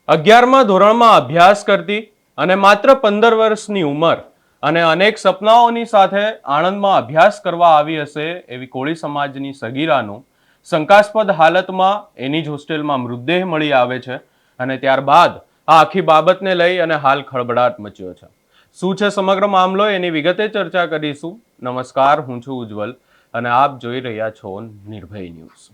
11મા ધોરણમાં અભ્યાસ કરતી અને માત્ર 15 વર્ષની ઉંમર અને અનેક સપનાઓની સાથે આણંદમાં અભ્યાસ કરવા આવી હશે એવી કોળી સમાજની સગીરાનું શંકાસ્પદ હાલતમાં એની જ હોસ્ટેલમાં મૃતદેહ મળી આવે છે અને ત્યારબાદ આ આખી બાબતને લઈ અને હાલ ખળભળાટ મચ્યો છે. શું છે સમગ્ર મામલો એની વિગતે ચર્ચા કરીશું. નમસ્કાર, હું છું ઉજ્જવલ અને આપ જોઈ રહ્યા છો નિર્ભય ન્યૂઝ.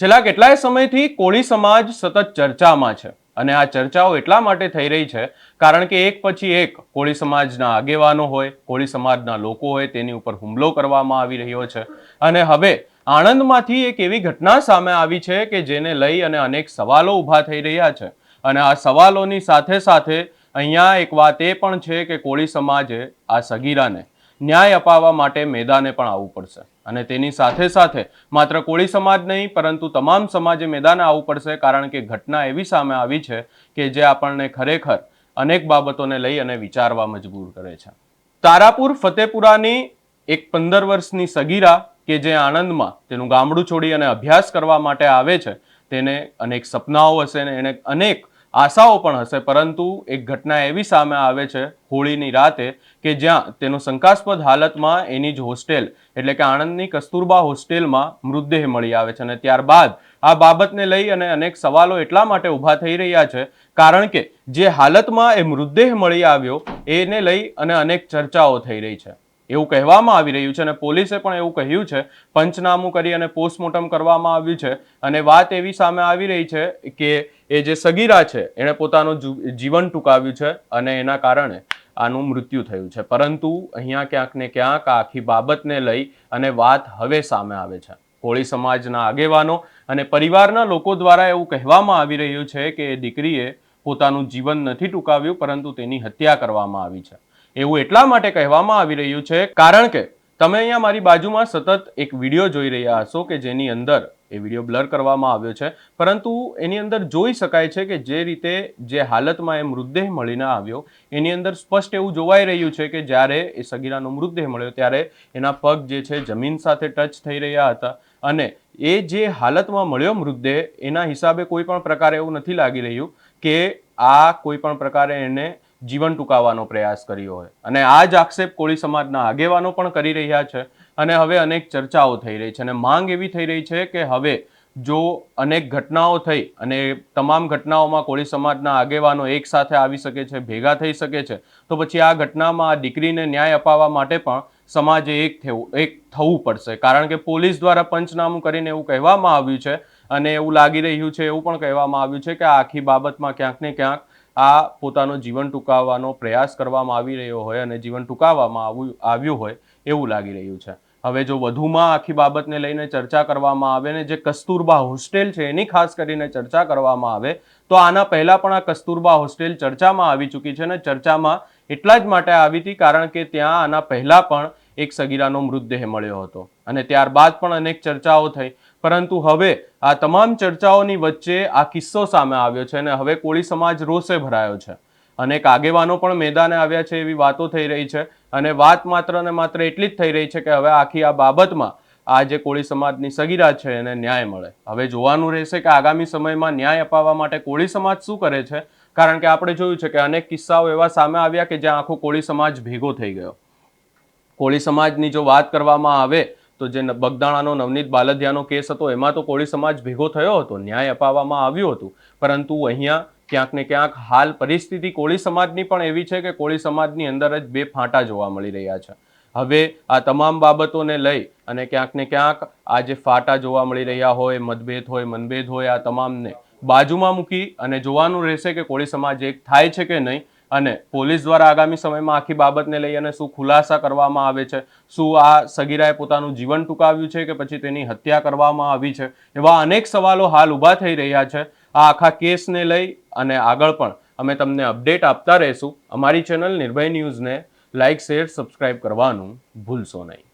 છેલ્લા કેટલાય સમયથી કોળી સમાજ સતત ચર્ચામાં છે અને આ ચર્ચાઓ એટલા માટે થઈ રહી છે કારણ કે એક પછી એક કોળી સમાજના આગેવાનો હોય, કોળી સમાજના લોકો હોય તેની ઉપર હુમલો કરવામાં આવી રહ્યો છે અને હવે આણંદમાંથી એક એવી ઘટના સામે આવી છે કે જેને લઈ અને અનેક સવાલો ઊભા થઈ રહ્યા છે અને આ સવાલોની સાથે સાથે અહીંયા એક વાત એ પણ છે કે કોળી સમાજે આ સગીરાને ન્યાય અપાવવા માટે મેદાને પણ આવવું પડશે અને તેની સાથે સાથે માત્ર કોળી સમાજ નહીં પરંતુ તમામ સમાજે મેદાને આવવું પડશે કારણ કે ઘટના એવી સામે આવી છે કે જે આપણને ખરેખર અનેક બાબતોને લઈ અને વિચારવા મજબૂર કરે છે. તારાપુર ફતેપુરાની એક 15 વર્ષની સગીરા કે જે આણંદમાં તેનું ગામડું છોડી અને અભ્યાસ કરવા માટે આવે છે, તેને અનેક સપનાઓ હશે ને એને અનેક આશાઓ પણ હશે, પરંતુ એક ઘટના એવી સામે આવે છે હોળીની રાતે કે જ્યાં તેનો શંકાસ્પદ હાલતમાં એની જ હોસ્ટેલ એટલે કે આણંદની કસ્તુરબા હોસ્ટેલમાં મૃતદેહ મળી આવે છે અને ત્યારબાદ આ બાબતને લઈ અને અનેક સવાલો એટલા માટે ઊભા થઈ રહ્યા છે કારણ કે જે હાલતમાં એ મૃતદેહ મળી આવ્યો એને લઈ અને અનેક ચર્ચાઓ થઈ રહી છે. એવું કહેવામાં આવી રહ્યું છે અને પોલીસે પણ એવું કહ્યું છે, પંચનામું કરી અને પોસ્ટમોર્ટમ કરવામાં આવ્યું છે અને વાત એવી સામે આવી રહી છે કે એ જે સગીરા છે એણે પોતાનું જીવન ટૂંકાવ્યું છે અને એના કારણે આનું મૃત્યુ થયું છે. પરંતુ અહીંયા ક્યાંક ને ક્યાંક આખી બાબતને લઈ અને વાત હવે સામે આવે છે. કોળી સમાજના આગેવાનો અને પરિવારના લોકો દ્વારા એવું કહેવામાં આવી રહ્યું છે કે એ દીકરીએ પોતાનું જીવન નથી ટૂંકાવ્યું પરંતુ તેની હત્યા કરવામાં આવી છે. એવું એટલા માટે કહેવામાં આવી રહ્યું છે કારણ કે તમે અહીંયા મારી બાજુમાં સતત એક વિડીયો જોઈ રહ્યા હશો કે જેની અંદર એ વિડીયો બ્લર કરવામાં આવ્યો છે, પરંતુ એની અંદર જોઈ શકાય છે કે જે રીતે જે હાલતમાં એ મૃતદેહ મળીને આવ્યો એની અંદર સ્પષ્ટ એવું જોવાઈ રહ્યું છે કે જ્યારે એ સગીરાનો મૃતદેહ મળ્યો ત્યારે એના પગ જે છે જમીન સાથે ટચ થઈ રહ્યા હતા અને એ જે હાલતમાં મળ્યો મૃતદેહ એના હિસાબે કોઈ પણ પ્રકારે એવું નથી લાગી રહ્યું કે આ કોઈ પણ પ્રકારે એને જીવન ટૂંકાવવાનો પ્રયાસ કર્યો હોય અને આ જ આક્ષેપ કોળી સમાજના આગેવાનો પણ કરી રહ્યા છે અને હવે અનેક ચર્ચાઓ થઈ રહી છે અને માંગ એવી થઈ રહી છે કે હવે જો અનેક ઘટનાઓ થઈ અને તમામ ઘટનાઓમાં કોળી સમાજના આગેવાનો એક સાથે આવી શકે છે, ભેગા થઈ શકે છે, તો પછી આ ઘટનામાં આ દીકરીને ન્યાય અપાવવા માટે પણ સમાજે એક થવું પડશે કારણ કે પોલીસ દ્વારા પંચનામું કરીને એવું કહેવામાં આવ્યું છે અને એવું લાગી રહ્યું છે, એવું પણ કહેવામાં આવ્યું છે કે આ આખી બાબતમાં ક્યાંક ને ક્યાંક આ પોતાનો જીવન ટૂંકાવવાનો પ્રયાસ કરવામાં આવી રહ્યો હોય અને જીવન ટૂંકાવવામાં આવ્યું હોય એવું લાગી રહ્યું છે. હવે જો વધુમાં આખી બાબતને લઈને ચર્ચા કરવામાં આવે ને જે કસ્તુરબા હોસ્ટેલ છે એની ખાસ કરીને ચર્ચા કરવામાં આવે તો આના પહેલા પણ આ કસ્તુરબા હોસ્ટેલ ચર્ચામાં આવી ચૂકી છે અને ચર્ચામાં એટલા જ માટે આવી હતી કારણ કે ત્યાં આના પહેલા પણ એક સગીરાનો મૃતદેહ મળ્યો હતો અને ત્યારબાદ પણ અનેક ચર્ચાઓ થઈ, પરંતુ હવે આ તમામ ચર્ચાઓની વચ્ચે આ કિસ્સો સામે આવ્યો છે અને હવે કોળી સમાજ રોષે ભરાયો છે. અનેક આગેવાનો પણ મેદાને આવ્યા છે એવી વાતો થઈ રહી છે અને વાત માત્ર ને માત્ર એટલી જ થઈ રહી છે કે હવે આખી આ બાબતમાં આ જે કોળી સમાજની સગીરા છે એને ન્યાય મળે. હવે જોવાનું રહેશે કે આગામી સમયમાં ન્યાય અપાવવા માટે કોળી સમાજ શું કરે છે કારણ કે આપણે જોયું છે કે અનેક કિસ્સાઓ એવા સામે આવ્યા કે જ્યાં આખો કોળી સમાજ ભેગો થઈ ગયો. કોળી સમાજની જો વાત કરવામાં આવે તો જે બગદાણાનો નવનીત બાલદિયાનો કેસ હતો એમાં તો કોળી સમાજ ભેગો થયો હતો, ન્યાય અપાવવામાં આવ્યું હતું, પરંતુ અહીંયા ક્યાંક ને ક્યાંક હાલ પરિસ્થિતિ કોળી સમાજની પણ એવી છે કે કોળી સમાજની અંદર જ બે ફાંટા જોવા મળી રહ્યા છે. હવે આ તમામ બાબતોને લઈ અને ક્યાંક ને ક્યાંક આ જે ફાટા જોવા મળી રહ્યા હોય, મનભેદ હોય, આ તમામને બાજુમાં મૂકી અને જોવાનું રહેશે કે કોળી સમાજ એક થાય છે કે નહીં અને પોલીસ દ્વારા આગામી સમયમાં આખી બાબતને લઈ અને શું ખુલાસા કરવામાં આવે છે, શું આ સગીરાએ પોતાનું જીવન ટૂંકાવ્યું છે કે પછી તેની હત્યા કરવામાં આવી છે, એવા અનેક સવાલો હાલ ઊભા થઈ રહ્યા છે. આ આખા કેસને લઈ અને આગળ પણ અમે તમને અપડેટ આપતા રહીશું. અમારી ચેનલ નિર્ભય ન્યૂઝને લાઇક, શેર, સબસ્ક્રાઇબ કરવાનું ભૂલશો નહીં.